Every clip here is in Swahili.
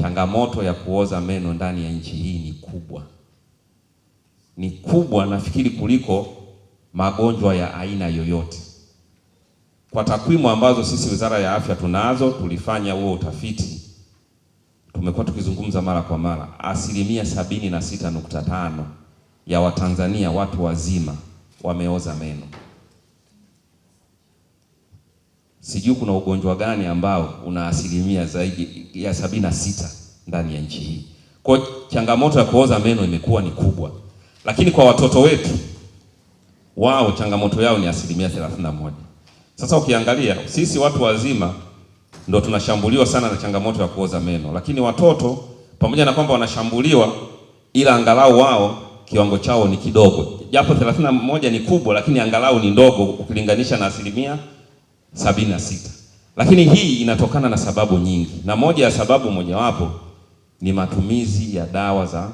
changamoto ya kuoza meno ndani ya nchi hii ni kubwa nafikiri kuliko magonjwa ya aina yoyote. Kwa takwimu ambazo sisi Wizara ya Afya tunazo, tulifanya huo utafiti, tumekuwa tukizungumza mara kwa mara, 76.5% ya Watanzania watu wazima wameoza meno. Sijui kuna ugonjwa gani ambao una asilimia zaidi ya 76 ndani ya nchi hii. Kwa changamoto ya kuoza meno imekuwa ni kubwa. Lakini kwa watoto wetu, wao changamoto yao ni 31%. Sasa ukiangalia, sisi watu wazima ndo tunashambuliwa sana na changamoto ya kuoza meno. Lakini watoto pamoja na kwamba wanashambuliwa, ila angalau wao kiwango chao ni kidogo. Japo 31 ni kubwa, lakini angalau ni ndogo ukilinganisha na 76. Lakini hii inatokana na sababu nyingi, na moja ya sababu mojawapo ni matumizi ya dawa za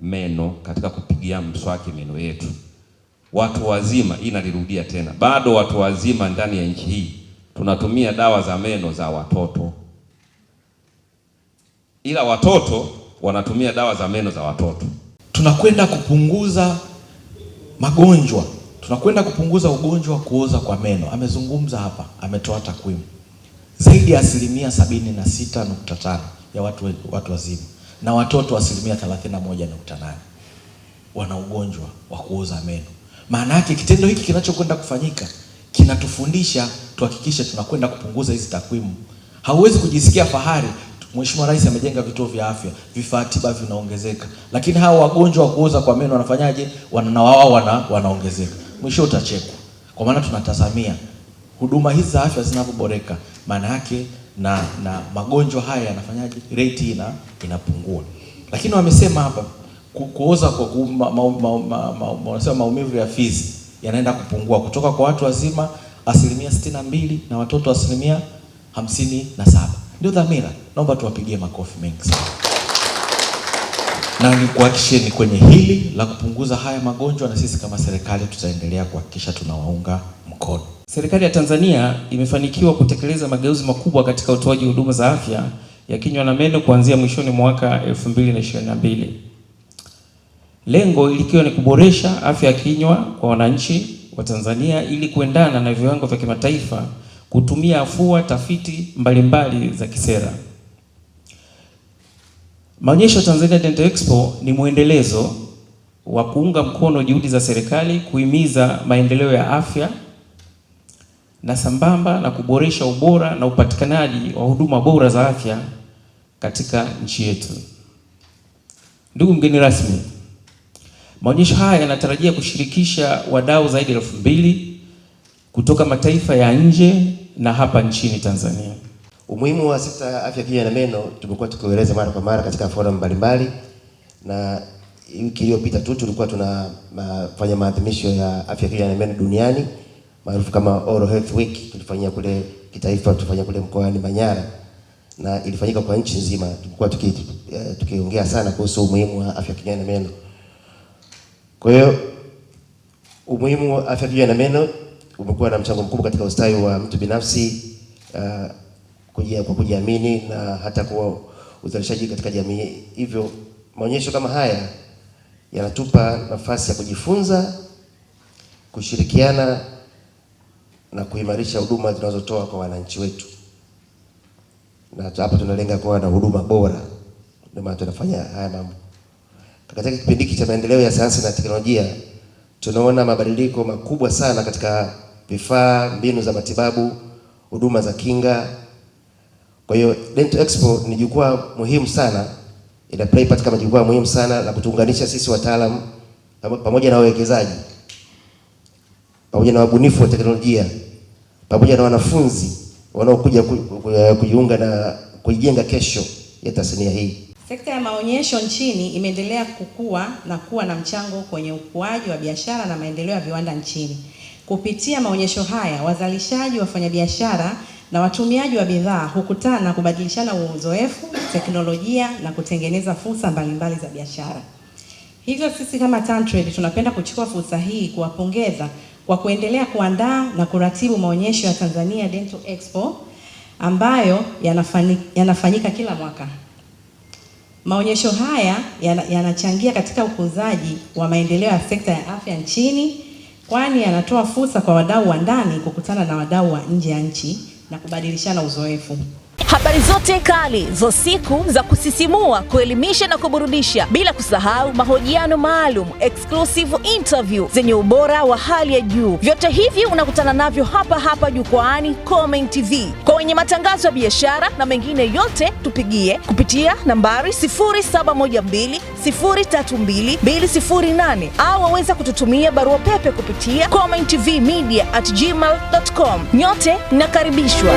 meno katika kupigia mswaki meno yetu. Watu wazima, hii nalirudia tena, bado watu wazima ndani ya nchi hii tunatumia dawa za meno za watoto, ila watoto wanatumia dawa za meno za watoto. Tunakwenda kupunguza magonjwa, tunakwenda kupunguza ugonjwa wa kuoza kwa meno. Amezungumza hapa, ametoa takwimu, zaidi ya 76.5% ya watu wazima na watoto 31.8% wana ugonjwa wa kuoza meno. Maana yake kitendo hiki kinachokwenda kufanyika kinatufundisha tuhakikishe tunakwenda kupunguza hizi takwimu. Hauwezi kujisikia fahari, Mheshimiwa Rais amejenga vituo vya afya, vifaa tiba vinaongezeka, lakini hao wagonjwa wa kuoza kwa meno wanafanyaje? Wanaongezeka. Mwisho utachekwa. Kwa maana tunatazamia huduma hizi za afya zinavyoboreka, maana yake na magonjwa haya yanafanyaje? Rate inapungua. Lakini wamesema hapa kuoza kwa wanasema maumivu ya fizi yanaenda kupungua kutoka kwa watu wazima 62% na watoto 57%. Ndio dhamira. Naomba tuwapigie makofi mengi sana. Na ni kuhakikisheni kwenye hili la kupunguza haya magonjwa, na sisi kama serikali tutaendelea kuhakikisha tunawaunga mkono. Serikali ya Tanzania imefanikiwa kutekeleza mageuzi makubwa katika utoaji huduma za afya ya kinywa na meno kuanzia mwishoni mwaka 2022. Lengo likiwa ni kuboresha afya ya kinywa kwa wananchi wa Tanzania ili kuendana na viwango vya kimataifa, kutumia afua tafiti mbalimbali za kisera. Maonyesho Tanzania Dental Expo ni mwendelezo wa kuunga mkono juhudi za serikali kuhimiza maendeleo ya afya na sambamba na kuboresha ubora na upatikanaji wa huduma bora za afya katika nchi yetu. Ndugu mgeni rasmi, maonyesho haya yanatarajia kushirikisha wadau zaidi ya 2000 kutoka mataifa ya nje na hapa nchini Tanzania. Umuhimu wa sekta ya afya kinywa na meno tumekuwa tukieleza mara kwa mara katika forum mbalimbali, na wiki iliyopita tu tulikuwa tunafanya maadhimisho ya afya kinywa na meno duniani maarufu kama Oral Health Week. Tulifanyia kule kitaifa, tulifanyia kule mkoani Manyara na ilifanyika kwa nchi nzima. Tulikuwa tukiongea sana kuhusu umuhimu wa afya kinywa na meno. Kwa hiyo umuhimu wa afya kinywa na meno umekuwa na mchango mkubwa katika ustawi wa mtu binafsi, kwa kujiamini na hata kwa uzalishaji katika jamii. Hivyo maonyesho kama haya yanatupa nafasi ya kujifunza, kushirikiana na kuimarisha huduma tunazotoa kwa wananchi wetu. Na hapa tunalenga kuwa na huduma bora, ndio maana tunafanya haya mambo. Katika kipindi hiki cha maendeleo ya sayansi na teknolojia, tunaona mabadiliko makubwa sana katika vifaa, mbinu za matibabu, huduma za kinga. Kwa hiyo Dental Expo ni jukwaa muhimu sana, ina play part kama jukwaa muhimu sana la kutuunganisha sisi wataalamu pamoja na wawekezaji, pamoja na wabunifu wa teknolojia, pamoja na wanafunzi wanaokuja kujiunga na kujenga kesho ya tasnia hii. Sekta ya maonyesho nchini imeendelea kukua na kuwa na mchango kwenye ukuaji wa biashara na maendeleo ya viwanda nchini. Kupitia maonyesho haya, wazalishaji, wafanyabiashara na watumiaji wa bidhaa hukutana kubadilishana uzoefu, teknolojia na kutengeneza fursa mbalimbali za biashara. Hivyo sisi kama TanTrade tunapenda kuchukua fursa hii kuwapongeza kwa kuendelea kuandaa na kuratibu maonyesho ya Tanzania Dental Expo ambayo yanafanyika kila mwaka. Maonyesho haya yanachangia katika ukuzaji wa maendeleo ya sekta ya afya nchini, kwani yanatoa fursa kwa wadau wa ndani kukutana na wadau wa nje ya nchi na kubadilishana uzoefu. Habari zote kali za siku za kusisimua, kuelimisha na kuburudisha, bila kusahau mahojiano maalum, exclusive interview zenye ubora wa hali ya juu. Vyote hivi unakutana navyo hapa jukwaani Khomein TV. Kwa wenye matangazo ya biashara na mengine yote, tupigie kupitia nambari 0712032208 au waweza kututumia barua pepe kupitia khomein.tv@gmail.com. Nyote mnakaribishwa.